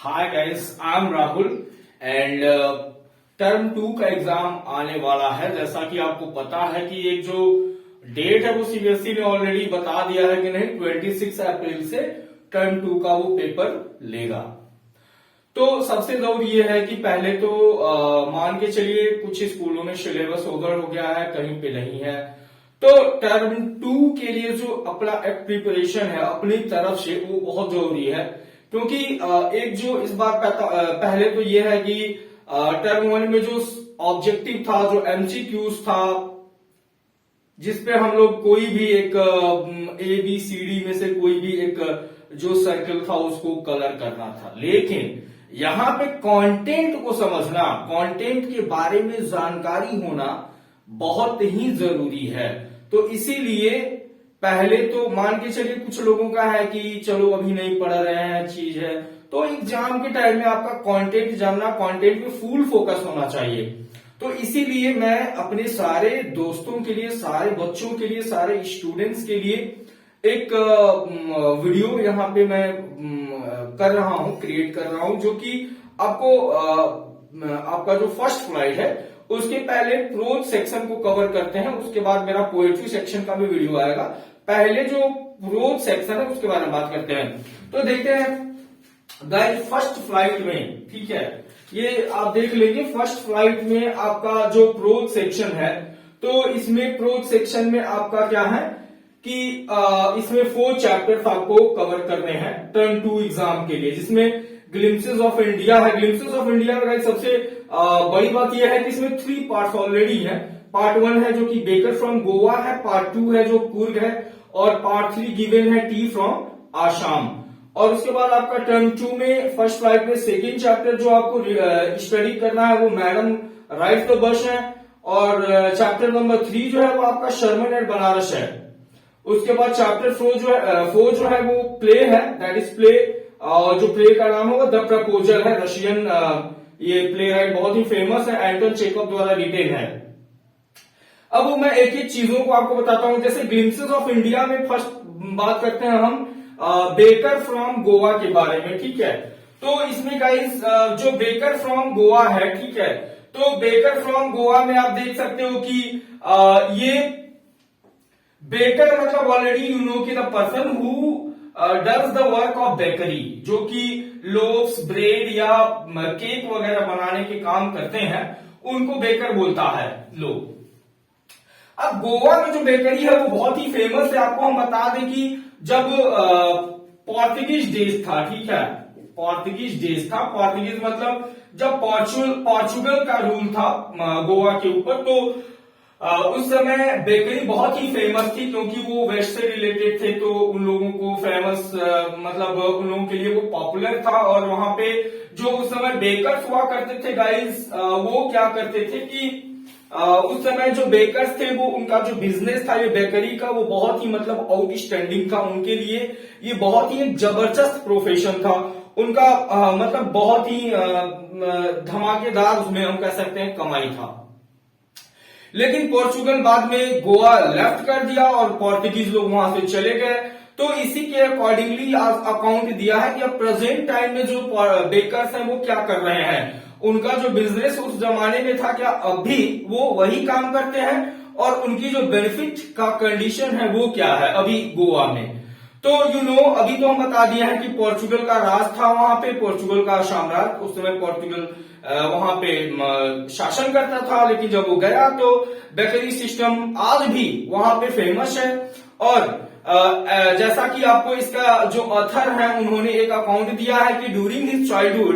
Hi guys, I am Rahul and term 2 का exam आने वाला है। जैसा कि आपको पता है कि एक जो डेट है वो सीबीएसई ने ऑलरेडी बता दिया है कि नहीं 26 अप्रैल से टर्म 2 का वो पेपर लेगा। तो सबसे जरूरी ये है कि पहले तो मान के चलिए कुछ स्कूलों में सिलेबस ओवर हो गया है, कहीं पे नहीं है। तो टर्म 2 के लिए जो अपना एक प्रिपरेशन है अपनी तरफ से वो बहुत जरूरी है, क्योंकि एक जो इस बार पहले तो ये है कि टर्म 1 में जो ऑब्जेक्टिव था, जो एमसीक्यूज था, जिसपे हम लोग कोई भी एक ABCD में से कोई भी एक जो सर्कल था उसको कलर करना था। लेकिन यहाँ पे कंटेंट को समझना, कंटेंट के बारे में जानकारी होना बहुत ही जरूरी है। तो इसीलिए पहले तो मान के चलिए कुछ लोगों का है कि चलो अभी नहीं पढ़ रहे हैं, चीज है, तो एग्जाम के टाइम में आपका कंटेंट जानना, कंटेंट पे फुल फोकस होना चाहिए। तो इसीलिए मैं अपने सारे दोस्तों के लिए, सारे बच्चों के लिए, सारे स्टूडेंट्स के लिए एक वीडियो यहाँ पे मैं कर रहा हूँ, क्रिएट कर रहा हूँ, जो कि आपको आपका जो फर्स्ट फ्लाइट है उसके पहले प्रोज सेक्शन को कवर करते हैं, उसके बाद मेरा पोएट्री सेक्शन का भी वीडियो आएगा। पहले जो प्रोज सेक्शन है उसके बारे में बात करते हैं। तो देखते हैं गाइस, फर्स्ट फ्लाइट में, ठीक है, ये आप देख लेंगे फर्स्ट फ्लाइट में आपका जो प्रोज सेक्शन है, तो इसमें प्रोज सेक्शन में आपका क्या है कि इसमें 4 चैप्टर्स आपको कवर करने हैं टर्म 2 एग्जाम के लिए, जिसमें ग्लिम्पसेस ऑफ इंडिया है। ग्लिम्पसेस ऑफ इंडिया में सबसे बड़ी बात यह है कि इसमें 3 पार्ट्स ऑलरेडी है। पार्ट 1 है जो कि बेकर फ्रॉम गोवा है, पार्ट 2 है जो कुर्ग है, और पार्ट 3 गिवन है टी फ्रॉम आसाम। और उसके बाद आपका टर्म 2 में फर्स्ट फ्लाइट में सेकेंड चैप्टर जो आपको स्टडी करना है वो मैडम राइट द बस है, और चैप्टर नंबर 3 जो है वो आपका शर्मन एंड बनारस है। उसके बाद चैप्टर 4 जो है वो प्ले है, दैट इज प्ले, जो प्ले का नाम होगा द प्रपोजल है, रशियन ये प्ले राइट बहुत ही फेमस है, एंटन चेकव द्वारा रिटेन है। अब मैं एक एक चीजों को आपको बताता हूं। जैसे ग्लिम्पसेस ऑफ इंडिया में फर्स्ट बात करते हैं हम बेकर फ्रॉम गोवा के बारे में, ठीक है। तो इसमें गाइस जो बेकर फ्रॉम गोवा है, ठीक है, तो बेकर फ्रॉम गोवा में आप देख सकते हो कि ये बेकर मतलब ऑलरेडी यू नो कि the person who does the work of bakery, जो कि लोव्स, ब्रेड या केक वगैरह बनाने के काम करते हैं, उनको बेकर बोलता है लोग। अब गोवा में जो बेकरी है वो बहुत ही फेमस है। आपको हम बता दें कि जब पोर्तुगीज देश था, ठीक है, पोर्तुगीज देश था, पोर्तुगीज मतलब जब पोर्चुगल का रूल था गोवा के ऊपर, तो उस समय बेकरी बहुत ही फेमस थी, क्योंकि वो वेस्ट से रिलेटेड थे, तो उन लोगों को फेमस मतलब उन लोगों के लिए वो पॉपुलर था। और वहां पे जो उस समय बेकर्स हुआ करते थे गाइस, वो क्या करते थे कि उस समय जो बेकर्स थे वो उनका जो बिजनेस था ये बेकरी का, वो बहुत ही मतलब आउटस्टैंडिंग था। उनके लिए ये बहुत ही एक जबरदस्त प्रोफेशन था उनका, मतलब बहुत ही धमाकेदार उसमें हम कह सकते हैं कमाई था। लेकिन पोर्चुगल बाद में गोवा लेफ्ट कर दिया और पोर्तुगीज लोग वहां से चले गए। तो इसी के अकॉर्डिंगली अकाउंट दिया है कि अब प्रेजेंट टाइम में जो बेकर्स हैं वो क्या कर रहे हैं, उनका जो बिजनेस उस जमाने में था क्या अब भी वो वही काम करते हैं, और उनकी जो बेनिफिट का कंडीशन है वो क्या है अभी गोवा में। तो यू नो अभी तो हम बता दिए हैं कि पोर्चुगल का राज था वहां पे, पोर्चुगल का साम्राज्य, उस समय पोर्चुगल वहां पे शासन करता था। लेकिन जब वो गया तो बेकरी सिस्टम आज भी वहां पे फेमस है। और जैसा कि आपको इसका जो ऑथर है उन्होंने एक अकाउंट दिया है कि ड्यूरिंग हिज चाइल्डहुड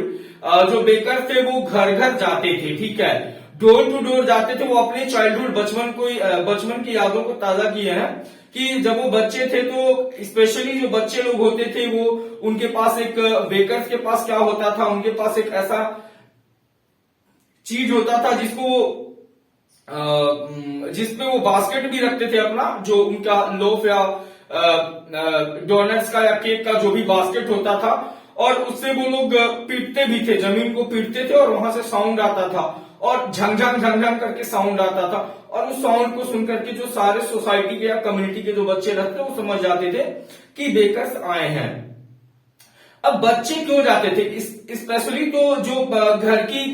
जो बेकर थे वो घर घर जाते थे, ठीक है, डोर टू डोर जाते थे। वो अपने चाइल्डहुड बचपन की यादों को ताजा किए हैं कि जब वो बच्चे थे तो स्पेशली जो बच्चे लोग होते थे वो उनके पास एक बेकर्स के पास क्या होता था, उनके पास एक ऐसा चीज होता था जिसपे वो बास्केट भी रखते थे अपना, जो उनका लोफ या डोनट्स का या केक का जो भी बास्केट होता था, और उससे वो लोग पीटते भी थे, जमीन को पीटते थे, और वहां से साउंड आता था, और झंझंग झंझंग करके साउंड आता था। और उस साउंड को सुन करके जो सारे सोसाइटी के या कम्युनिटी के जो बच्चे रहते वो समझ जाते थे कि बेकर्स आए हैं। अब बच्चे क्यों जाते थे, स्पेशली तो जो घर की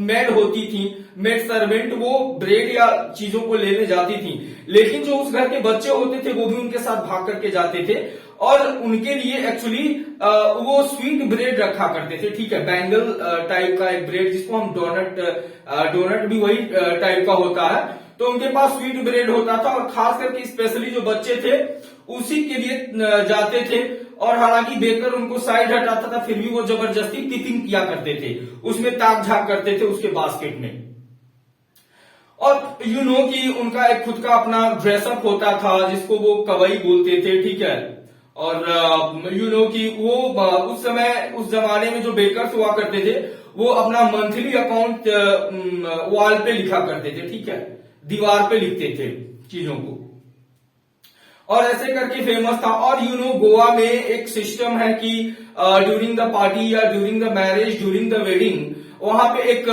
मेड होती थी, मेड सर्वेंट, वो ब्रेड या चीजों को लेने जाती थी, लेकिन जो उस घर के बच्चे होते थे वो भी उनके साथ भाग करके जाते थे और उनके लिए एक्चुअली वो स्वीट ब्रेड रखा करते थे, ठीक है, बैंगल टाइप का एक ब्रेड जिसको हम डोनट भी वही टाइप का होता है, तो उनके पास स्वीट ब्रेड होता था और खास करके स्पेशली जो बच्चे थे उसी के लिए जाते थे। और हालांकि बेकर उनको साइड हटाता था, फिर भी वो जबरदस्ती टिफिन किया करते थे, उसमें ताक झाक करते थे उसके बास्केट में। और यू नो कि उनका एक खुद का अपना ड्रेसअप होता था जिसको वो कवई बोलते थे, ठीक है। और यू नो कि वो उस समय उस जमाने में जो बेकर्स हुआ करते थे वो अपना मंथली अकाउंट वॉल पे लिखा करते थे, ठीक है, दीवार पे लिखते थे चीजों को, और ऐसे करके फेमस था। और यू नो गोवा में एक सिस्टम है कि ड्यूरिंग द पार्टी या during the marriage, during the wedding, वहां पे एक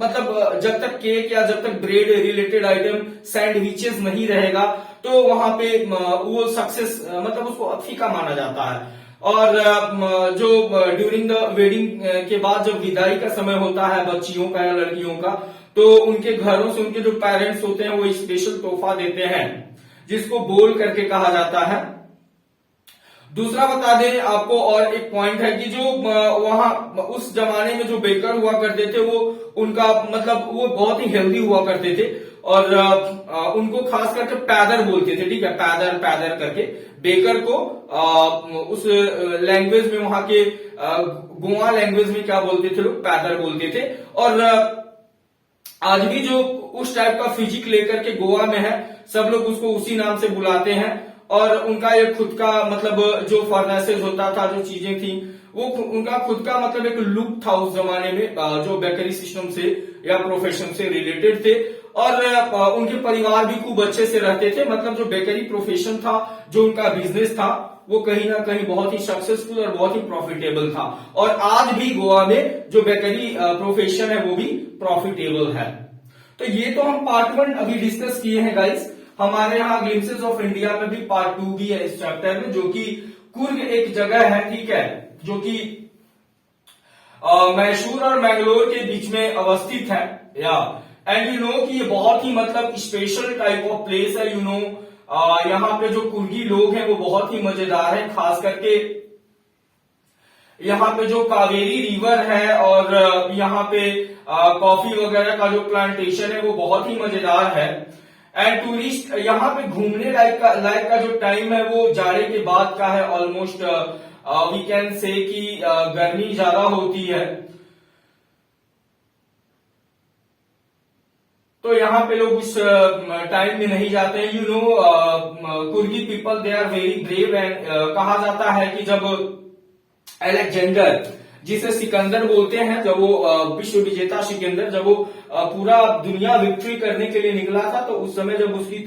मतलब जब तक केक या जब तक ब्रेड रिलेटेड आइटम, सैंडविचेस नहीं रहेगा तो वहां पे वो सक्सेस मतलब उसको फीका माना जाता है। और जो ड्यूरिंग द वेडिंग के बाद जब विदाई का समय होता है बच्चियों का या लड़कियों का, तो उनके घरों से उनके जो पेरेंट्स होते हैं वो स्पेशल तोहफा देते हैं जिसको बोल करके कहा जाता है। दूसरा बता दें आपको और एक पॉइंट है कि जो वहां उस जमाने में जो बेकर हुआ करते थे वो उनका मतलब वो बहुत ही हेल्दी हुआ करते थे और उनको खास करके पैदर बोलते थे, ठीक है, पैदर पैदर करके बेकर को उस लैंग्वेज में वहां के गोवा लैंग्वेज में क्या बोलते थे लोग, पैदर बोलते थे। और आज भी जो उस टाइप का फिजिक लेकर के गोवा में है सब लोग उसको उसी नाम से बुलाते हैं। और उनका एक खुद का मतलब जो फर्नेसेस होता था, जो चीजें थी, वो उनका खुद का मतलब एक लुक था उस जमाने में जो बेकरी सिस्टम से या प्रोफेशन से रिलेटेड थे। और उनके परिवार भी खूब अच्छे से रहते थे, मतलब जो बेकरी प्रोफेशन था, जो उनका बिजनेस था, वो कहीं ना कहीं बहुत ही सक्सेसफुल और बहुत ही प्रॉफिटेबल था। और आज भी गोवा में जो बेकरी प्रोफेशन है वो भी प्रॉफिटेबल है। तो ये तो हम पार्ट 1 अभी डिस्कस किए हैं गाइस। हमारे यहाँ ग्लिम्सेस ऑफ इंडिया में भी पार्ट 2 भी है इस चैप्टर में, जो कि कुर्ग एक जगह है, ठीक है, जो कि मैसूर और मैंगलोर के बीच में अवस्थित है। या एंड यू नो कि ये बहुत ही मतलब स्पेशल टाइप ऑफ प्लेस है। यू नो यहाँ पे जो कुर्गी लोग हैं वो बहुत ही मजेदार है, खास करके यहाँ पे जो कावेरी रिवर है और यहाँ पे कॉफी वगैरह का जो प्लांटेशन है वो बहुत ही मजेदार है। एंड टूरिस्ट यहाँ पे घूमने लायक का जो टाइम है वो जाड़े के बाद का है, ऑलमोस्ट वी कैन से कि गर्मी ज्यादा होती है, तो यहाँ पे लोग उस टाइम में नहीं जाते हैं। You know Coorgi people they are very brave and कहा जाता है कि जब अलेक्जेंडर, जिसे सिकंदर बोलते हैं, जब वो विश्व विजेता सिकंदर जब वो पूरा दुनिया विक्ट्री करने के लिए निकला था, तो उस समय जब उसकी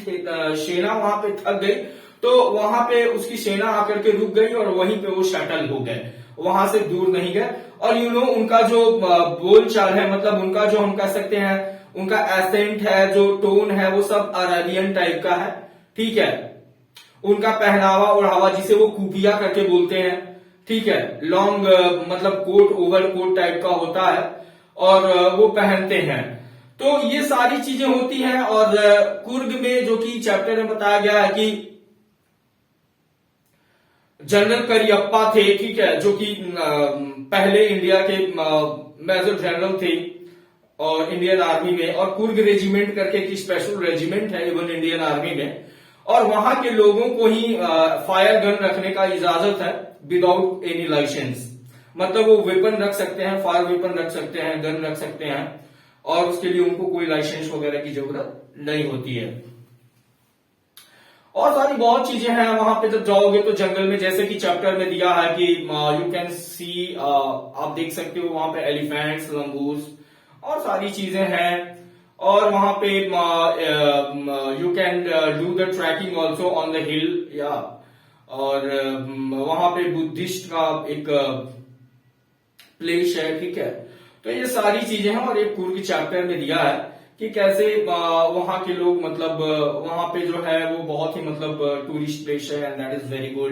सेना वहां पे थक गई तो वहां पे उसकी सेना आकर के रुक गई और वहीं पे वो सेटल हो गए, वहां से दूर नहीं गए। और यू नो उनका जो बोलचाल है, मतलब उनका जो हम कह सकते हैं उनका एसेंट है, जो टोन है, वो सब अरेबियन टाइप का है, ठीक है। उनका पहनावा ओढ़ावा जिसे वो कुपिया करके बोलते हैं, ठीक है, लॉन्ग मतलब कोट, ओवर कोट टाइप का होता है और वो पहनते हैं। तो ये सारी चीजें होती हैं। और कुर्ग में जो कि चैप्टर में बताया गया है कि जनरल करियप्पा थे, ठीक है, जो कि पहले इंडिया के मेजर जनरल थे और इंडियन आर्मी में, और कुर्ग रेजिमेंट करके एक स्पेशल रेजिमेंट है इवन इंडियन आर्मी में, और वहां के लोगों को ही फायर गन रखने का इजाजत है विदाउट एनी लाइसेंस, मतलब वो वेपन रख सकते हैं, फायर वेपन रख सकते हैं, गन रख सकते हैं, और उसके लिए उनको कोई लाइसेंस वगैरह की जरूरत नहीं होती है। और सारी बहुत चीजें हैं वहां पे। जब जाओगे तो जंगल में, जैसे कि चैप्टर में दिया है कि यू कैन सी, आप देख सकते हो वहां पे एलिफेंट्स, लंगूर्स और सारी चीजें हैं। और वहां पे you can do the trekking also on the hill, या और वहां पे बुद्धिस्ट का एक प्लेस है, ठीक है। तो ये सारी चीजें हैं और एक कुर्ग चैप्टर में दिया है कि कैसे वहां के लोग, मतलब वहां पे जो है वो बहुत ही मतलब टूरिस्ट प्लेस है and that is very good.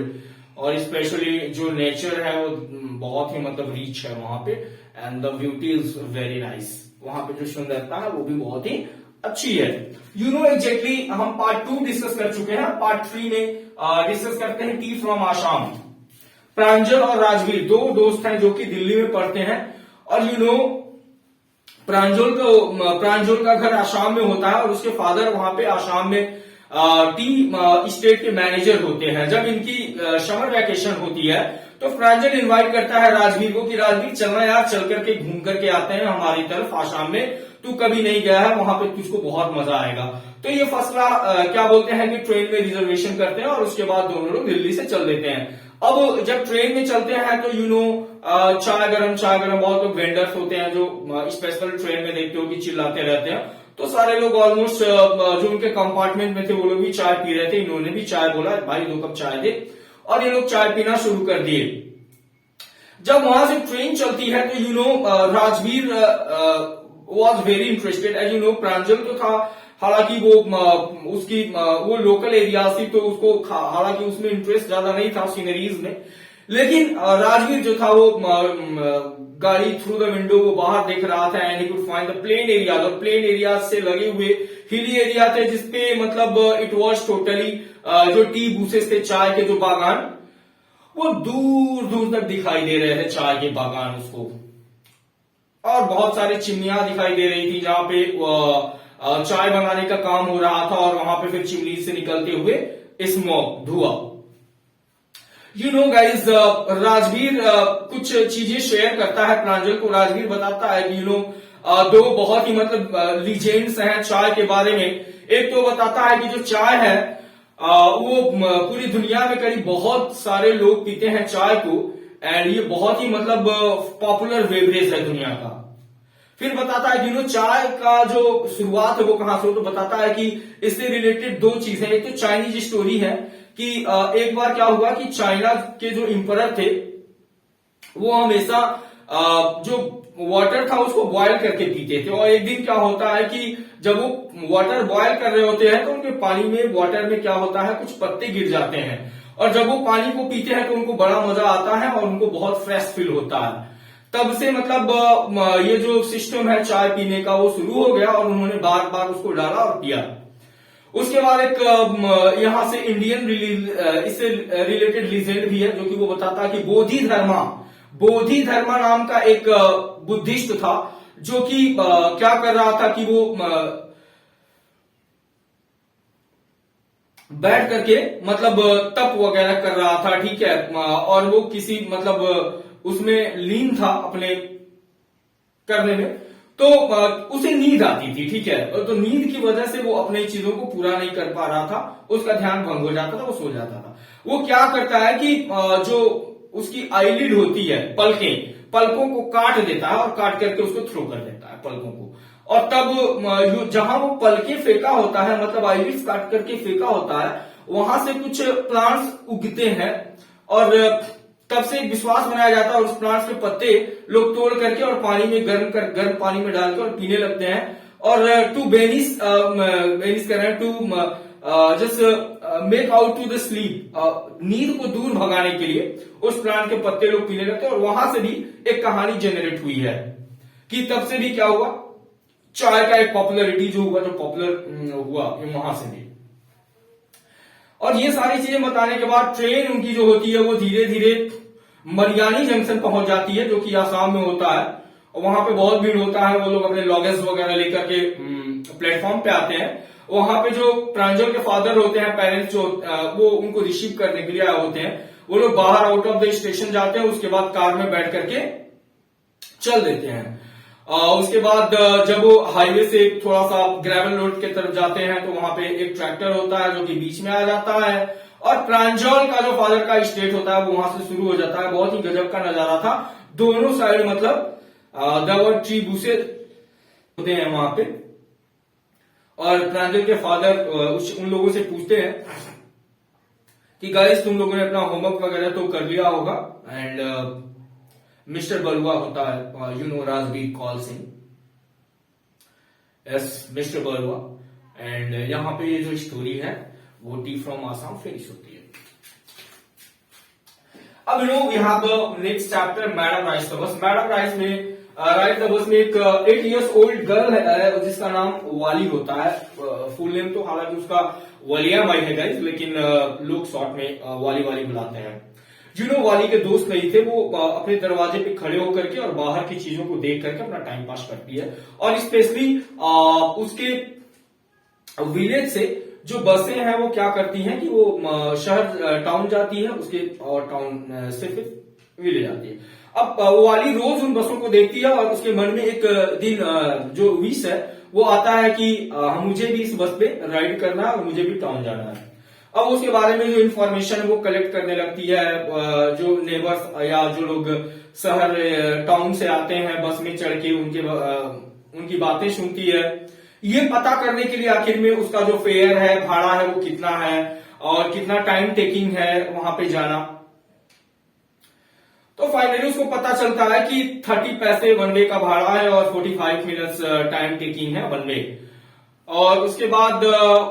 और स्पेशली जो नेचर है वो बहुत ही मतलब रिच है वहां पे, and the beauty is very nice. वहां पे जो सुंदरता है वो भी बहुत ही अच्छी है। यू नो एग्जैक्टली हम पार्ट 2 डिस्कस कर चुके हैं, पार्ट 3 में डिस्कस करते हैं टी फ्रॉम आसाम। प्रांजल और राजवीर दो दोस्त हैं जो कि दिल्ली में पढ़ते हैं, और यू नो प्रांजल का घर आसाम में होता है और उसके फादर वहां पे आसाम में टी स्टेट के मैनेजर होते हैं। जब इनकी समर वैकेशन होती है तो प्रांजल इनवाइट करता है राजवीर को कि राजवीर चलना यार, चल करके घूम करके आते हैं हमारी तरफ आसाम में, तू कभी नहीं गया है, वहां पे तुझको बहुत मजा आएगा। तो ये फैसला क्या बोलते हैं कि ट्रेन में रिजर्वेशन करते हैं और उसके बाद दोनों लोग दिल्ली से चल देते हैं। अब जब ट्रेन में चलते हैं तो यू नो चाय गरम बहुत लोग वेंडर्स होते हैं जो स्पेशल ट्रेन में देखते हो कि चिल्लाते रहते हैं। तो सारे लोग ऑलमोस्ट जो उनके कंपार्टमेंट में थे वो लोग भी चाय पी रहे थे, इन्होंने भी चाय बोला भाई 2 कप चाय दे, और ये लोग चाय पीना शुरू कर दिए। जब वहां से ट्रेन चलती है तो you know Rajveer was very interested, as you know Pranjal तो था, हालांकि वो उसकी वो लोकल एरिया थी तो उसको हालांकि उसमें इंटरेस्ट ज्यादा नहीं था सीनरीज में, लेकिन राजवीर जो था वो गाड़ी थ्रू द विंडो वो बाहर देख रहा था, and he could find the plain area, और प्लेन एरिया से लगे हुए हिली एरिया थे जिसपे मतलब इट वाज टोटली जो टी बूसेस थे, चाय के जो बागान, वो दूर दूर तक दिखाई दे रहे थे चाय के बागान उसको, और बहुत सारी चिमनियां दिखाई दे रही थी जहां पे चाय बनाने का काम हो रहा था, और वहां पे फिर चिमनी से निकलते हुए स्मोक धुआं। यू नो गाइज राजवीर कुछ चीजें शेयर करता है प्रांजल को। राजवीर बताता है कि यू नो दो बहुत ही मतलब लीजेंड्स हैं चाय के बारे में। एक तो बताता है कि जो चाय है वो पूरी दुनिया में करीब बहुत सारे लोग पीते हैं चाय को, एंड ये बहुत ही मतलब पॉपुलर बेवरेज है दुनिया का। फिर बताता है कि नो चाय का जो शुरुआत है वो कहां से हो, तो बताता है कि इससे रिलेटेड 2 चीजें, एक तो चाइनीज स्टोरी है कि एक बार क्या हुआ कि चाइना के जो इंपरर थे वो हमेशा जो वाटर था उसको बॉयल करके पीते थे, और एक दिन क्या होता है कि जब वो वाटर बॉयल कर रहे होते हैं तो उनके पानी में वाटर में क्या होता है कुछ पत्ते गिर जाते हैं, और जब वो पानी को पीते हैं तो उनको बड़ा मजा आता है और उनको बहुत फ्रेश फील होता है। तब से मतलब ये जो सिस्टम है चाय पीने का वो शुरू हो गया, और उन्होंने बार बार उसको डाला और पिया। उसके बाद एक यहां से इंडियन इससे रिलेटेड लीजेंड भी है जो कि वो बताता है कि बोधि धर्मा नाम का एक बुद्धिस्ट था जो कि क्या कर रहा था कि वो बैठ करके मतलब तप वगैरह कर रहा था, ठीक है, और वो किसी मतलब उसमें लीन था अपने करने में, तो उसे नींद आती थी, ठीक है, तो नींद की वजह से वो अपनी चीजों को पूरा नहीं कर पा रहा था, उसका ध्यान भंग हो जाता था, वो सो जाता था। वो क्या करता है कि जो उसकी आईलिड होती है पलकों को काट देता है और काट करके उसको थ्रो कर देता है पलकों को, और तब जहां वो पलके फेंका होता है मतलब आईलिड्स काट करके फेंका होता है वहां से कुछ प्लांट्स उगते हैं, और तब से एक विश्वास बनाया जाता है और उस प्लांट्स के पत्ते लोग तोड़ करके और पानी में गर्म पानी में डालकर और पीने लगते हैं, और टू बेनिस कर रहे हैं, to just make out to the sleep, नींद को दूर भगाने के लिए उस प्लांट के पत्ते लोग पीने लगते हैं, और वहां से भी एक कहानी जनरेट हुई है कि तब से भी क्या हुआ चाय का एक पॉपुलरिटी जो पॉपुलर हुआ वहां से भी। और ये सारी चीजें बताने के बाद ट्रेन उनकी जो होती है वो धीरे धीरे मरियानी जंक्शन पहुंच जाती है जो कि आसाम में होता है, और वहां पे बहुत भीड़ होता है, वो लोग अपने लॉगेज वगैरह लेकर के प्लेटफॉर्म पे आते हैं। वहां पे जो प्रांजल के फादर होते हैं, पेरेंट्स जो वो उनको रिसीव करने के लिए आए होते हैं, वो लोग बाहर आउट ऑफ द स्टेशन जाते हैं, उसके बाद कार में बैठ करके चल देते हैं। उसके बाद जब वो हाईवे से थोड़ा सा ग्रेवल रोड की तरफ जाते हैं तो वहां पे एक ट्रैक्टर होता है जो कि बीच में आ जाता है, और प्रांजल का जो फादर का स्टेट होता है वो वहां से शुरू हो जाता है। बहुत ही गजब का नजारा था, दोनों साइड मतलब दवर ट्री बूसे होते हैं वहां पे, और प्रांजल के फादर उन लोगों से पूछते हैं कि गाइस तुम लोगों ने अपना होमवर्क वगैरह तो कर लिया होगा, एंड मिस्टर बलुआ होता है, you know Rajveer call Singh, yes mister Balua, and यहां पे ये जो स्टोरी है वो टी फ्रॉम आसाम फिनिश होती है। अब we have the next chapter madam rides the bus. Madam rides में राइस द बस में एक 8 years ओल्ड गर्ल है जिसका नाम वाली होता है। फुल नेम तो हालांकि उसका वलिया माई है गाइस, लेकिन लोग शॉर्ट में वाली वाली बुलाते हैं। वाली के दोस्त नहीं थे, वो अपने दरवाजे पे खड़े होकर के और बाहर की चीजों को देख करके अपना टाइम पास करती है। और स्पेशली उसके विलेज से जो बसें हैं वो क्या करती हैं कि वो शहर टाउन जाती है, उसके और टाउन से फिर विलेज आती है। अब वो वाली रोज उन बसों को देखती है और उसके मन में एक दिन जो विश है वो आता है कि मुझे भी इस बस पे राइड करना है और मुझे भी टाउन जाना है। अब उसके बारे में जो इन्फॉर्मेशन वो कलेक्ट करने लगती है, जो नेबर्स या जो लोग शहर टाउन से आते हैं बस में चढ़ के उनकी बातें सुनती है। ये पता करने के लिए आखिर में उसका जो फेयर है, भाड़ा है, वो कितना है और कितना टाइम टेकिंग है वहां पे जाना। तो फाइनली उसको पता चलता है कि 30 पैसे वन वे का भाड़ा है और 45 मिनट्स टाइम टेकिंग है वन वे। और उसके बाद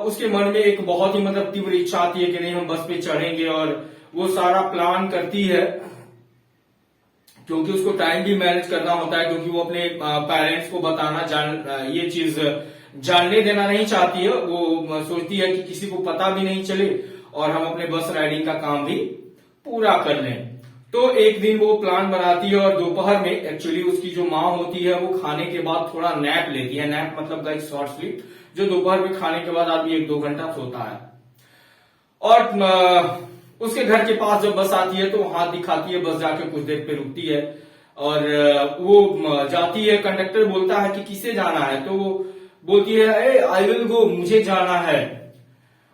उसके मन में एक बहुत ही मतलब तीव्र इच्छा आती है कि नहीं हम बस पे चढ़ेंगे, और वो सारा प्लान करती है क्योंकि उसको टाइम भी मैनेज करना होता है, क्योंकि वो अपने पेरेंट्स को बताना ये चीज जानने देना नहीं चाहती है। वो सोचती है कि किसी को पता भी नहीं चले और हम अपने बस राइडिंग का काम भी पूरा कर लें। तो एक दिन वो प्लान बनाती है और दोपहर में एक्चुअली उसकी जो माँ होती है वो खाने के बाद थोड़ा नैप लेती है। नैप मतलब गाइस शॉर्ट स्लीप, जो दोपहर में खाने के बाद आदमी 1-2 घंटा सोता है। और उसके घर के पास जब बस आती है तो हाथ दिखाती है, बस जाके कुछ देर पे रुकती है और वो जाती है। कंडक्टर बोलता है कि किसे जाना है, तो वो बोलती है आई विल गो, मुझे जाना है।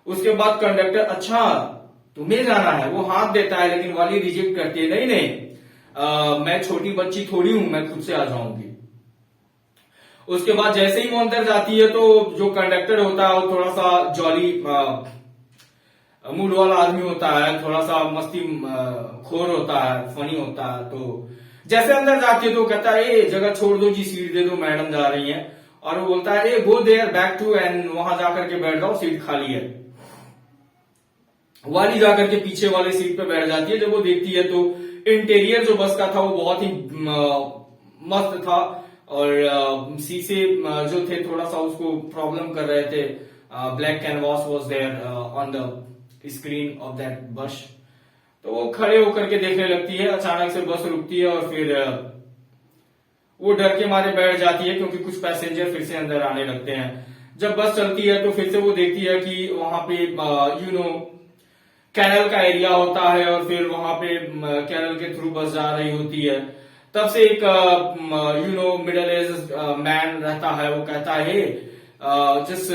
उसके बाद कंडक्टर अच्छा तुम्हें जाना है, वो हाथ देता है, लेकिन वाली रिजेक्ट करती है, नहीं नहीं मैं छोटी बच्ची थोड़ी हूं, मैं खुद से आ जाऊंगी। उसके बाद जैसे ही वो अंदर जाती है तो जो कंडक्टर होता है वो थोड़ा सा जॉली मूड वाला आदमी होता है, थोड़ा सा मस्ती खोर होता है, फनी होता है। तो जैसे अंदर जाती है तो कहता है ए जगह छोड़ दो जी, सीट दे दो, मैडम जा रही है। और वो बोलता है a go there back to, and वहां जाकर के बैठ जाओ, सीट खाली है। वाली जाकर के पीछे वाले सीट पे बैठ जाती है। जब वो देखती है तो इंटीरियर जो बस का था वो बहुत ही मस्त था और शीशे जो थे थोड़ा सा उसको प्रॉब्लम कर रहे थे। Black canvas was there on the screen of that bus. तो वो खड़े होकर के देखने लगती है। अचानक से बस रुकती है और फिर वो डर के मारे बैठ जाती है क्योंकि कुछ पैसेंजर फिर से अंदर आने लगते हैं। जब बस चलती है तो फिर से वो देखती है कि वहां पे कैनल का एरिया होता है और फिर वहां पे कैनल के थ्रू बस जा रही होती है। तब से एक मिडिल एज मैन रहता है, वो कहता है जिस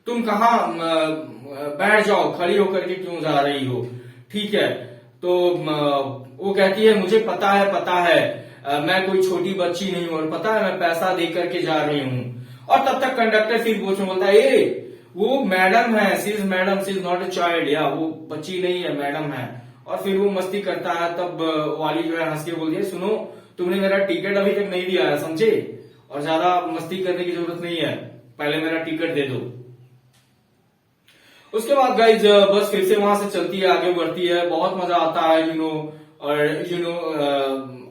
तुम कहाँ बैठ जाओ, खड़ी होकर के क्यों जा रही हो, ठीक है। तो वो कहती है मुझे पता है मैं कोई छोटी बच्ची नहीं हूं और पता है मैं पैसा दे करके जा रही हूं। और तब तक कंडक्टर फिर बोलता है वो मैडम है, she is madam, she is not a child, या वो बच्ची नहीं है, मैडम है। और फिर वो मस्ती करता है। तब वाली जो है हंस के बोलती है सुनो तुमने मेरा टिकट अभी तक नहीं दिया है, समझे, और ज्यादा मस्ती करने की जरूरत नहीं है, पहले मेरा टिकट दे दो। उसके बाद गाइज बस फिर से वहां से चलती है, आगे बढ़ती है, बहुत मजा आता है और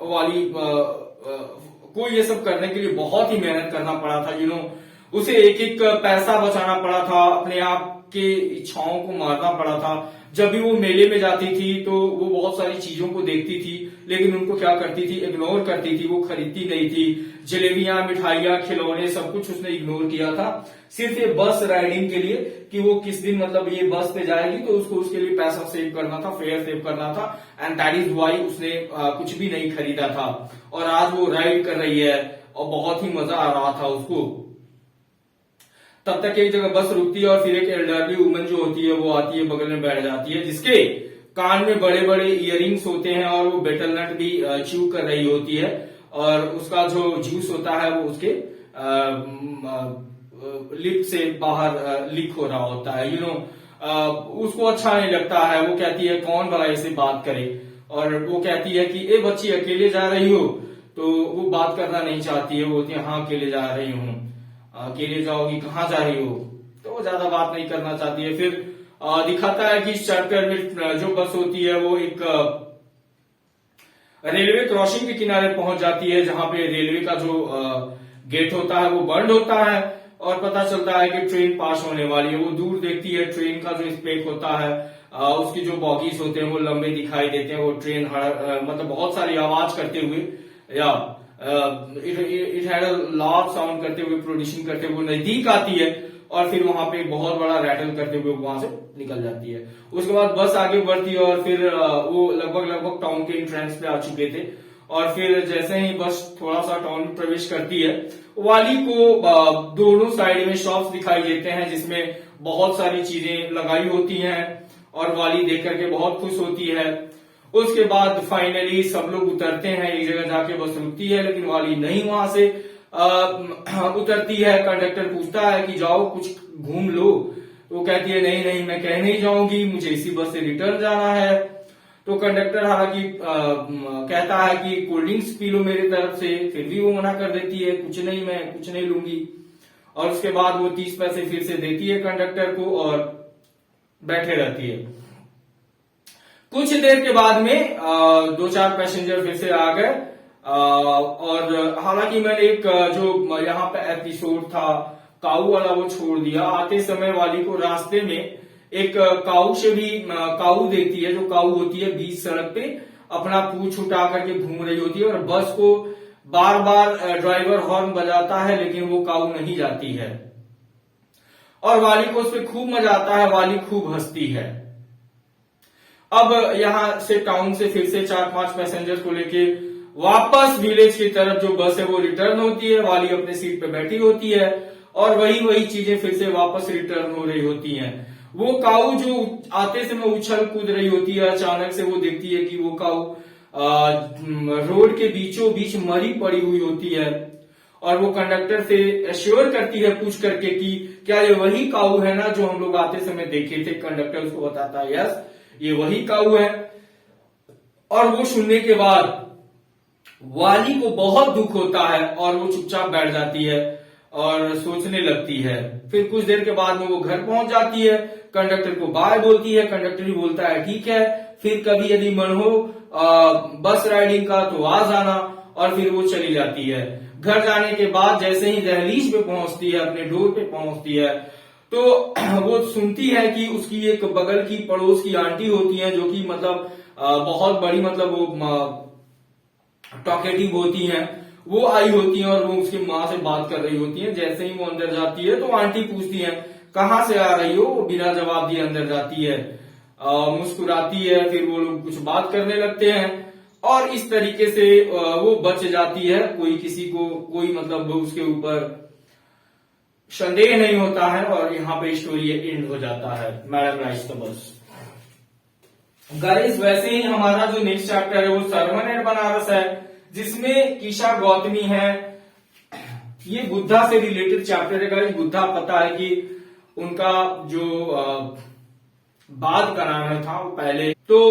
वाली को ये सब करने के लिए बहुत ही मेहनत करना पड़ा था। उसे एक एक पैसा बचाना पड़ा था, अपने आप के इच्छाओं को मारना पड़ा था। जब भी वो मेले में जाती थी तो वो बहुत सारी चीजों को देखती थी, लेकिन उनको क्या करती थी, इग्नोर करती थी, वो खरीदती नहीं थी। जलेबियां, मिठाइयां, खिलौने सब कुछ उसने इग्नोर किया था, सिर्फ ये बस राइडिंग के लिए कि वो किस दिन मतलब ये बस पे जाएगी तो उसको उसके लिए पैसा सेव करना था, फेयर सेव करना था। एंड दैट इज वाई उसने कुछ भी नहीं खरीदा था और आज वो राइड कर रही है और बहुत ही मजा आ रहा था उसको। तब तक एक जगह बस रुकती है और फिर एक एल्डरली वुमन जो होती है वो आती है, बगल में बैठ जाती है, जिसके कान में बड़े बड़े इयररिंग्स होते हैं और वो बेटल नट भी च्यू कर रही होती है और उसका जो जूस होता है वो उसके लिप से बाहर लीक हो रहा होता है। उसको अच्छा नहीं लगता है। वो कहती है कौन भला ऐसे बात करे, और वो कहती है कि ए बच्ची अकेले जा रही हो, तो वो बात करना नहीं चाहती है। वो बोलती है हाँ अकेले जा रही हूँ। अकेले जाओगी, कहाँ जा रही हो, तो वो ज्यादा बात नहीं करना चाहती है। फिर दिखाता है कि इस चैप्टर में जो बस होती है वो एक रेलवे क्रॉसिंग के किनारे पहुंच जाती है, जहां पे रेलवे का जो गेट होता है वो बंद होता है और पता चलता है कि ट्रेन पास होने वाली है। वो दूर देखती है, ट्रेन का जो स्पेक होता है उसकी जो बॉगीज होते हैं वो लंबे दिखाई देते हैं। वो ट्रेन मतलब बहुत सारी आवाज करते हुए या it had a loud sound करते हुए, प्रोड्यूसिंग करते हुए नजदीक आती है और फिर वहां पे बहुत बड़ा रैटल करते हुए वहां से निकल जाती है। उसके बाद बस आगे बढ़ती है और फिर वो लगभग टाउन के एंट्रेंस पे आ चुके थे और फिर जैसे ही बस थोड़ा सा टाउन में प्रवेश करती है, वाली को दोनों साइड में शॉप्स दिखाई देते हैं जिसमें बहुत सारी चीजें लगाई होती हैं और वाली देख करके बहुत खुश होती है। उसके बाद फाइनली सब लोग उतरते हैं, एक जगह जाके बस रुकती है, लेकिन वाली नहीं वहां से उतरती है। कंडक्टर पूछता है कि जाओ कुछ घूम लो, वो कहती है नहीं नहीं मैं कहीं नहीं जाऊंगी, मुझे इसी बस से रिटर्न जाना है। तो कंडक्टर हालांकि कहता है कि कोल्ड ड्रिंक्स पी लो मेरी तरफ से, फिर भी वो मना कर देती है, कुछ नहीं मैं कुछ नहीं लूंगी। और उसके बाद वो 30 पैसे फिर से देती है कंडक्टर को और बैठे रहती है। कुछ देर के बाद में 2-4 पैसेंजर फिर से आ गए और हालांकि मैंने एक जो यहाँ पे एपिसोड था काऊ वाला वो छोड़ दिया। आते समय वाली को रास्ते में एक काऊ से भी काऊ देखती है, जो काऊ होती है बीच सड़क पे अपना पूंछ उठा करके घूम रही होती है और बस को बार बार ड्राइवर हॉर्न बजाता है, लेकिन वो काऊ नहीं जाती है और वाली को उस पर खूब मजा आता है, वाली खूब हंसती है। अब यहां से टाउन से फिर से 4-5 पैसेंजर को लेके वापस विलेज की तरफ जो बस है वो रिटर्न होती है। वाली अपने सीट पे बैठी होती है और वही चीजें फिर से वापस रिटर्न हो रही होती हैं। वो काऊ जो आते समय उछल कूद रही होती है, अचानक से वो देखती है कि वो काऊ रोड के बीचों बीच मरी पड़ी हुई होती है और वो कंडक्टर से एश्योर करती है पूछ करके कि क्या ये वही काऊ है ना जो हम लोग आते समय देखे थे। कंडक्टर उसको बताता है यस ये वही काऊ है। और वो सुनने के बाद वाली को बहुत दुख होता है और वो चुपचाप बैठ जाती है और सोचने लगती है। फिर कुछ देर के बाद में वो घर पहुंच जाती है, कंडक्टर को बाय बोलती है, कंडक्टर भी बोलता है ठीक है, फिर कभी यदि मन हो बस राइडिंग का तो आ जाना, और फिर वो चली जाती है। घर जाने के बाद जैसे ही दहलीज पे पहुंचती है, अपने डोर पे पहुंचती है, तो वो सुनती है कि उसकी एक बगल की पड़ोस की आंटी होती है जो कि मतलब बहुत बड़ी मतलब वो टॉकेटिव होती हैं, वो आई होती हैं और वो उसकी माँ से बात कर रही होती हैं। जैसे ही वो अंदर जाती है तो आंटी पूछती है कहाँ से आ रही हो, वो बिना जवाब दिए अंदर जाती है, मुस्कुराती है, फिर वो लोग कुछ बात करने लगते हैं और इस तरीके से वो बच जाती है। कोई किसी को कोई मतलब उसके ऊपर संदेह नहीं होता है और यहाँ पे स्टोरी एंड हो जाता है। मैडम राइस तो बस गाइस, वैसे ही हमारा जो नेक्स्ट चैप्टर है वो सरमन एंड बनारस है, जिसमें कीशा गौतमी है। ये बुद्धा से रिलेटेड चैप्टर है गाइस। बुद्धा पता है कि उनका जो बाद का नाम था वो पहले तो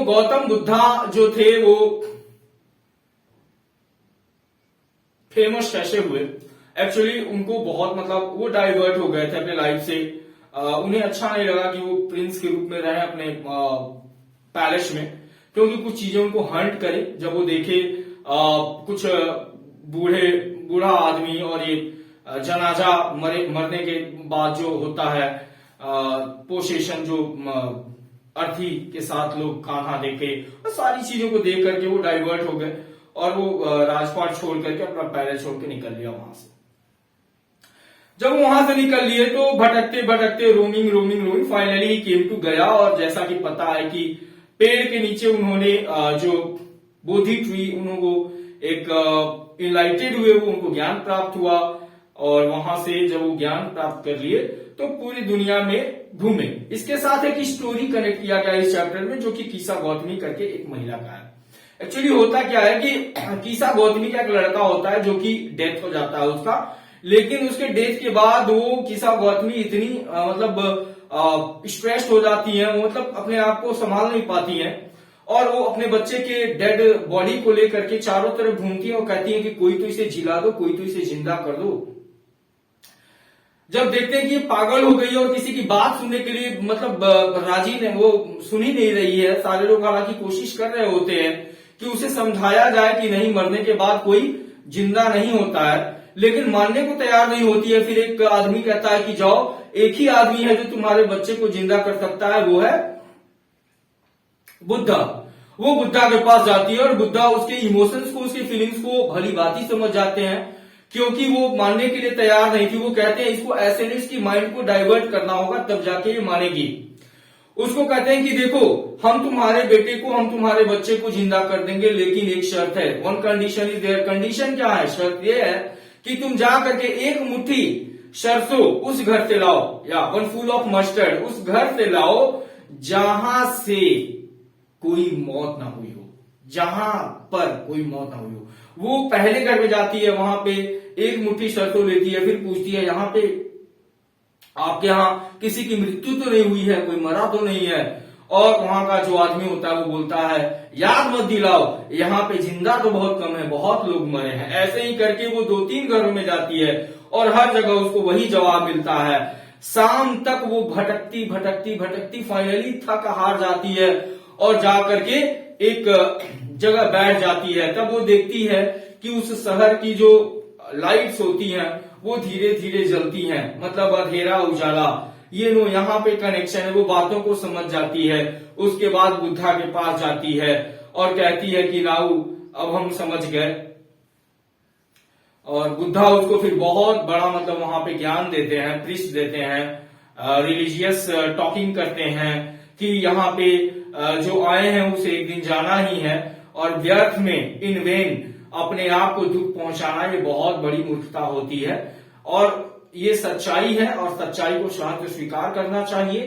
गौतम बुद्धा जो थे वो फेमस कैसे हुए। एक्चुअली उनको बहुत मतलब वो डाइवर्ट हो गए थे अपने लाइफ से। उन्हें अच्छा नहीं लगा कि वो प्रिंस के रूप में रहे अपने पैलेस में, क्योंकि कुछ चीजें उनको हंट करे। जब वो देखे कुछ बूढ़ा आदमी और ये जनाजा मरने के बाद जो होता है पोसेशन, जो अर्थी के साथ लोग कान्हा देखे, सारी चीजों को देख करके वो डाइवर्ट हो गए और वो राजपाट छोड़ करके अपना पैलेस छोड़ के निकल लिया वहां से। जब वहां से निकल लिए तो भटकते भटकते रोमिंग फाइनली केम टू गया। और जैसा कि पता है कि पेड़ के नीचे उन्होंने जो बोधि ट्री, उनको एक इनलाइटेड हुए, वो उनको ज्ञान प्राप्त हुआ और वहां से जब वो ज्ञान प्राप्त कर लिए तो पूरी दुनिया में घूमे। इसके साथ एक स्टोरी कनेक्ट किया गया इस चैप्टर में, जो कि कीशा गौतमी करके एक महिला का है। एक्चुअली होता क्या है कि कीशा गौतमी का एक लड़का होता है जो कि डेथ हो जाता है उसका, लेकिन उसके डेथ के बाद वो कीशा गौतमी इतनी मतलब स्ट्रेस्ड हो जाती है, मतलब अपने आप को संभाल नहीं पाती हैं और वो अपने बच्चे के डेड बॉडी को लेकर के चारों तरफ घूमती है और कहती है कि कोई तो इसे जिला दो, कोई तो इसे जिंदा कर दो। जब देखते हैं कि ये पागल हो गई है और किसी की बात सुनने के लिए मतलब राजी ने वो सुन ही नहीं रही है, सारे लोग हालांकि कोशिश कर रहे होते हैं कि उसे समझाया जाए कि नहीं, मरने के बाद कोई जिंदा नहीं होता है, लेकिन मानने को तैयार नहीं होती है। फिर एक आदमी कहता है कि जाओ, एक ही आदमी है जो तुम्हारे बच्चे को जिंदा कर सकता है, वो है बुद्धा। वो बुद्धा के पास जाती है और बुद्धा उसके इमोशंस को, उसकी फीलिंग्स को भली भांति समझ जाते हैं, क्योंकि वो मानने के लिए तैयार नहीं थी। वो कहते हैं इसको ऐसे नहीं, इसकी माइंड को डाइवर्ट करना होगा तब जाके ये मानेगी। उसको कहते हैं कि देखो, हम तुम्हारे बेटे को, हम तुम्हारे बच्चे को जिंदा कर देंगे, लेकिन एक शर्त है। One condition is there. Condition क्या है? शर्त ये है कि तुम जा करके एक मुट्ठी सरसों उस घर से लाओ, या वन फूल ऑफ मस्टर्ड उस घर से लाओ जहां से कोई मौत ना हुई हो, जहां पर कोई मौत ना हुई हो। वो पहले घर में जाती है, वहां पे एक मुट्ठी सरसों लेती है, फिर पूछती है यहाँ पे आपके यहाँ किसी की मृत्यु तो नहीं हुई है, कोई मरा तो नहीं है? और वहां का जो आदमी होता है वो बोलता है याद मत दिलाओ, यहाँ पे जिंदा तो बहुत कम है, बहुत लोग मरे हैं। ऐसे ही करके वो 2-3 घरों में जाती है और हर जगह उसको वही जवाब मिलता है। शाम तक वो भटकती भटकती भटकती फाइनली थक हार जाती है और जा करके एक जगह बैठ जाती है। तब वो देखती है कि उस शहर की जो लाइट्स होती हैं वो धीरे धीरे जलती हैं, मतलब अंधेरा उजाला, ये नो यहाँ पे कनेक्शन है। वो बातों को समझ जाती है। उसके बाद बुद्धा के पास जाती है और कहती है कि नाऊ अब हम समझ गए। और बुद्धा उसको फिर बहुत बड़ा मतलब वहां पे ज्ञान देते हैं, प्रीच देते हैं, रिलीजियस टॉकिंग करते हैं कि यहाँ पे जो आए हैं उसे एक दिन जाना ही है, और व्यर्थ में इन वेन अपने आप को दुख पहुंचाना ये बहुत बड़ी मूर्खता होती है। और ये सच्चाई है और सच्चाई को शांत स्वीकार करना चाहिए,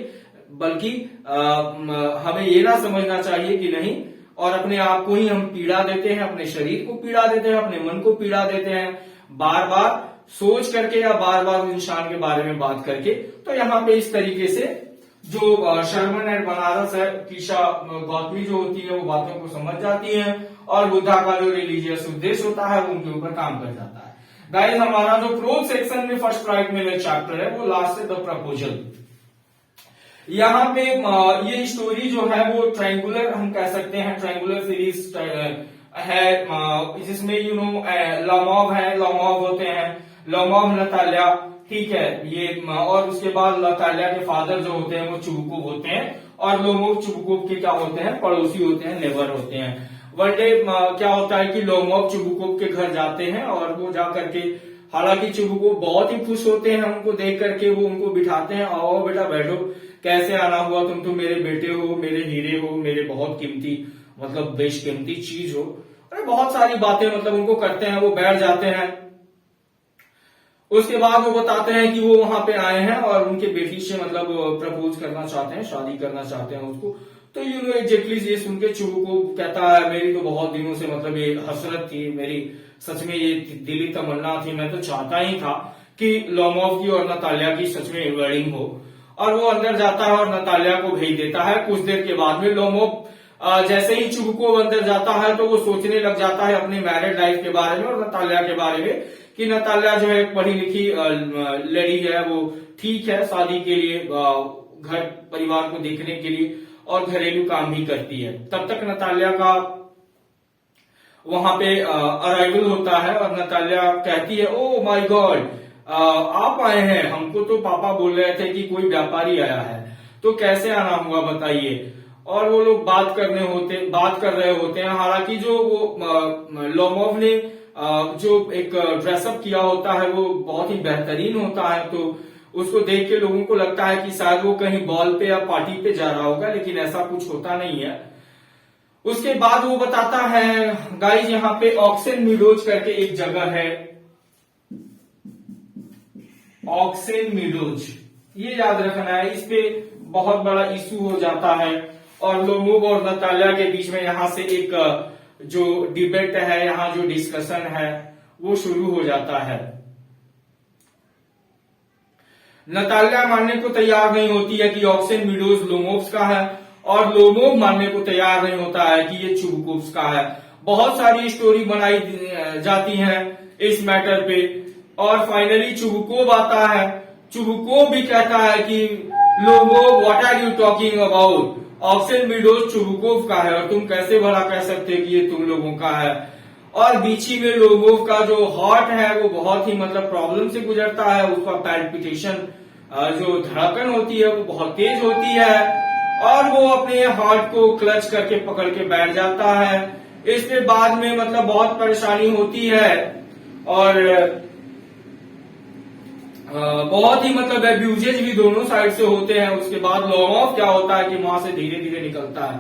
बल्कि हमें ये ना समझना चाहिए कि नहीं, और अपने आप को ही हम पीड़ा देते हैं, अपने शरीर को पीड़ा देते हैं, अपने मन को पीड़ा देते हैं, बार बार सोच करके या बार बार इंसान के बारे में बात करके। तो यहाँ पे इस तरीके से जो शर्मन एंड बनारस है, कीशा गौतमी जो होती है वो बातों को समझ जाती है और बुद्धा का जो रिलीजियस उद्देश्य होता है वो उनके ऊपर काम कर जाता है। गाइस, हमारा जो प्रोज सेक्शन में फर्स्ट राइट में चैप्टर है वो लास्ट है द प्रपोजल। यहाँ पे ये स्टोरी जो है वो ट्रायंगुलर हम कह सकते हैं, ट्रायंगुलर सीरीज है, जिसमें लोमोव है, लोमोव होते हैं, लोमोव नताल्या, ठीक है ये, और उसके बाद नताल्या के फादर जो होते हैं वो चुबुकोव होते हैं, और लोमोव चुबुकोव के क्या होते हैं? पड़ोसी होते हैं, नेबर होते हैं। वन डे क्या होता है कि लोमोव चुबुकोव के घर जाते हैं और वो जा करके, हालांकि चुबुकोव बहुत ही खुश होते हैं उनको देख करके, वो उनको बिठाते हैं, आओ बेटा बैठो, कैसे आना हुआ, तुम तो मेरे बेटे हो, मेरे हीरे हो, मेरे बहुत कीमती मतलब बेशकीमती चीज हो, अरे बहुत सारी बातें मतलब उनको करते हैं। वो बैठ जाते हैं। उसके बाद वो बताते हैं कि वो वहां पे आए हैं और उनके बेटी से मतलब प्रपोज करना चाहते हैं, शादी करना चाहते हैं उसको। तो एग्जैक्टली ये सुन के चुबुकोव कहता है मेरी तो बहुत दिनों से मतलब ये हसरत थी, मेरी सच में ये दिली तमन्ना थी, मैं तो चाहता ही था कि लोमोव की और नताल्या की सच में वेडिंग हो। और वो अंदर जाता है और नताल्या को भेज देता है। कुछ देर के बाद में लोमोव जैसे ही चुबुकोव अंदर जाता है तो वो सोचने लग जाता है अपने मैरिड लाइफ के बारे में और नताल्या के बारे में, कि नताल्या जो है पढ़ी लिखी लड़ी है, वो ठीक है शादी के लिए, घर परिवार को देखने के लिए और घरेलू काम भी करती है। तब तक नताल्या का वहां पे अराइवल होता है और नताल्या कहती है ओ माय गॉड, आप आए हैं, हमको तो पापा बोल रहे थे कि कोई व्यापारी आया है, तो कैसे आना हुआ बताइए। और वो लोग बात कर रहे होते हैं। हालांकि जो वो लोमोव ने जो एक ड्रेसअप किया होता है वो बहुत ही बेहतरीन होता है, तो उसको देख के लोगों को लगता है कि शायद वो कहीं बॉल पे या पार्टी पे जा रहा होगा, लेकिन ऐसा कुछ होता नहीं है। उसके बाद वो बताता है गाइस, यहाँ पे ऑक्सेन मीडोज करके एक जगह है, ऑक्सेन मीडोज, ये याद रखना है, इस पे बहुत बड़ा इशू हो जाता है और लोमोव और नताल्या के बीच में यहाँ से एक जो डिबेट है, यहाँ जो डिस्कशन है वो शुरू हो जाता है। नताल्या मानने को तैयार नहीं होती है कि ऑक्सेन मीडोज लोमोव्स का है और लोमोव मानने को तैयार नहीं होता है कि ये चुबुकोव्स का है। बहुत सारी स्टोरी बनाई जाती हैं इस मैटर पे और फाइनली चुबुकोव आता है। चुबुकोव भी कहता है कि लोगो what are you talking about, option B does Chubukov का है और तुम कैसे भला कह सकते कि ये तुम लोगों का है। और बीची में लोगोव का जो हार्ट है वो बहुत ही मतलब प्रॉब्लम से गुजरता है, उसका पैल्पिटेशन जो धड़कन होती है वो बहुत तेज होती है और वो अपने हार्ट को क्लच करके पकड़ के बैठ जाता है। इसके बाद में मतलब बहुत परेशानी होती है और बहुत ही मतलब एब्यूजेज भी दोनों साइड से होते हैं। उसके बाद लॉन्ग ऑफ क्या होता है कि वहां से धीरे धीरे निकलता है।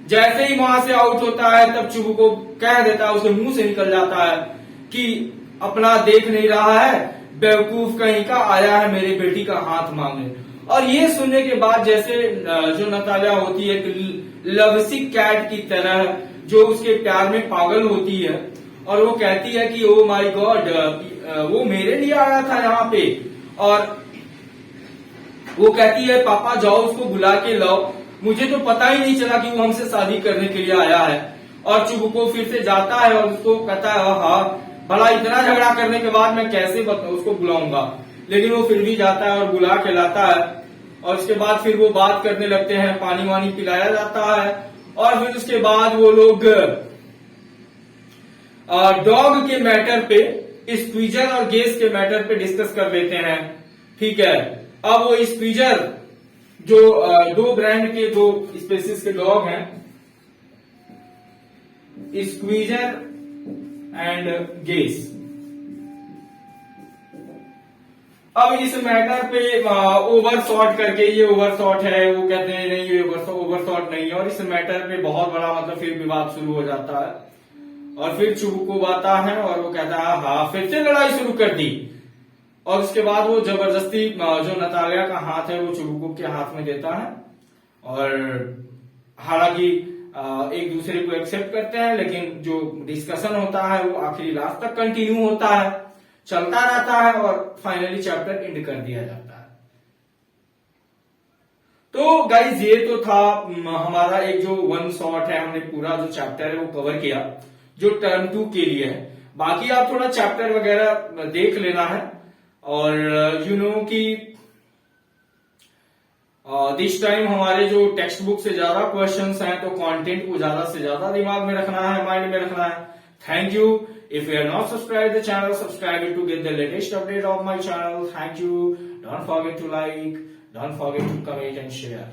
जैसे ही वहां से आउट होता है तब चुबू को कह देता है, उसके मुंह से निकल जाता है कि अपना देख नहीं रहा है, बेवकूफ कहीं का, आया है मेरी बेटी का हाथ मांगने। और ये सुनने के बाद जैसे जो नतालिया होती है लवसिक कैट की तरह जो उसके प्यार में पागल होती है और वो कहती है कि ओ माय गॉड वो मेरे लिए आया था यहाँ पे। और वो कहती है पापा जाओ उसको बुला के लाओ, मुझे तो पता ही नहीं चला कि वो हमसे शादी करने के लिए आया है। और चुबुको फिर से जाता है और उसको कहता है हाँ भला इतना झगड़ा करने के बाद मैं कैसे उसको बुलाऊंगा, लेकिन वो फिर भी जाता है और बुला के लाता है। और उसके बाद फिर वो बात करने लगते हैं, पानी वानी पिलाया जाता है और फिर उसके बाद वो लोग डॉग के मैटर पे, स्क्वीजर और गेस के मैटर पे डिस्कस कर लेते हैं। ठीक है, अब वो स्क्वीजर जो दो ब्रांड के दो स्पेसीज के डॉग हैं, स्क्वीजर एंड गेस। अब इस मैटर पे ओवर शॉट करके, ये ओवर शॉट है, वो कहते हैं नहीं ये ओवर शॉट नहीं है, और इस मैटर पे बहुत बड़ा मतलब फिर विवाद शुरू हो जाता है। और फिर चुबुको आता है और वो कहता है हाँ फिर से लड़ाई शुरू कर दी। और उसके बाद वो जबरदस्ती जो नतालिया का हाथ है वो चुबुको के हाथ में देता है और हालांकि एक दूसरे को एक्सेप्ट करते हैं, लेकिन जो डिस्कशन होता है वो आखिरी लास्ट तक कंटिन्यू होता है, चलता रहता है और फाइनली चैप्टर एंड कर दिया जाता है। तो गाइज ये तो था हमारा एक जो वन शॉट है, हमने पूरा जो चैप्टर है वो कवर किया जो टर्म 2 के लिए है। बाकी आप थोड़ा चैप्टर वगैरह देख लेना है और यू नो कि दिस टाइम हमारे जो टेक्स्ट बुक से ज्यादा क्वेश्चंस हैं तो कंटेंट को ज्यादा से ज्यादा दिमाग में रखना है, माइंड में रखना है। Thank you. If you have not subscribed the channel, subscribe it to get the latest update of my channel. Thank you. Don't forget to like, don't forget to comment and share.